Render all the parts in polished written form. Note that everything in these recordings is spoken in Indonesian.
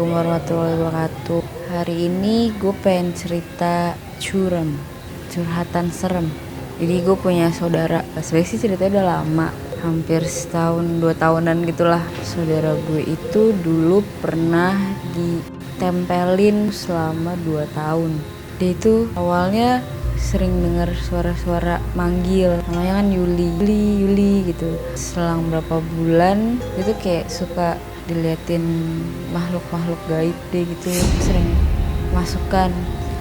Assalamualaikum warahmatullahi wabarakatuh. Hari ini gue pengen cerita curhatan serem. Jadi gue punya saudara, sebenarnya sih ceritanya udah lama, hampir setahun 2 tahunan gitulah. Saudara gue itu dulu pernah ditempelin selama 2 tahun. Dia itu awalnya sering dengar suara-suara manggil, namanya kan Yuli gitu. Selang berapa bulan itu kayak suka diliatin makhluk gaib deh gitu, sering masukkan.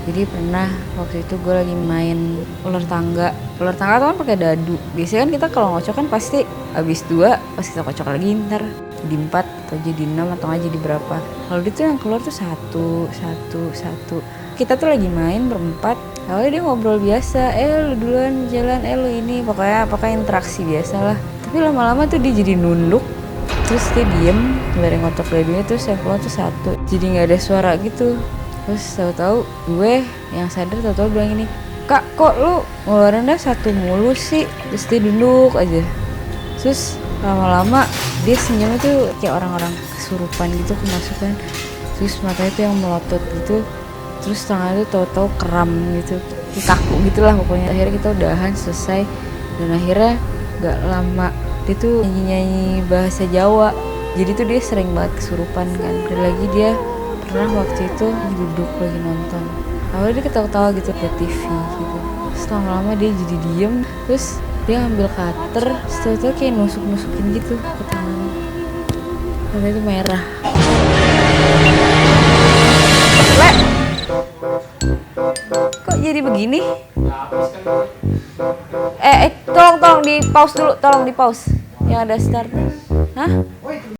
Jadi pernah waktu itu gue lagi main ular tangga tuh kan pakai dadu. Biasanya kan kita kalau ngocok kan pasti abis 2 pasti kita kocok lagi, ntar jadi 4 atau jadi 6 atau nggak jadi berapa. Kalau dia tuh yang keluar tuh satu. Kita tuh lagi main berempat, awalnya dia ngobrol biasa, lu duluan jalan, lu ini, pokoknya interaksi biasa lah. Tapi lama-lama tuh dia jadi nunduk, terus dia diem, dari ngotok dadunya, terus yang keluar tuh satu. Jadi gak ada suara gitu. Terus tahu-tahu gue yang sadar tahu-tahu bilang ini, "Kak, kok lu ngeluarinnya satu mulu sih?" Terus dia duduk aja. Terus lama-lama dia senyumnya tuh kayak orang-orang kesurupan gitu, kemasukan. Terus matanya tuh yang melotot gitu. Terus tangannya tuh tahu-tahu kram gitu, kaku gitulah pokoknya. Akhirnya kita udahan, selesai. Dan akhirnya gak lama dia tuh nyanyi bahasa Jawa. Jadi tuh dia sering banget kesurupan kan. Dan lagi dia pernah waktu itu duduk lagi nonton, awalnya dia ketawa-tawa gitu ke TV gitu. Terus lama-lama dia jadi diem. Terus dia ngambil cutter, setelah kayak nusuk-nusukin gitu ke tangannya. Tangannya itu merah. Kok jadi begini? Tolong di pause dulu, tolong di pause. Yang ada start. Hah?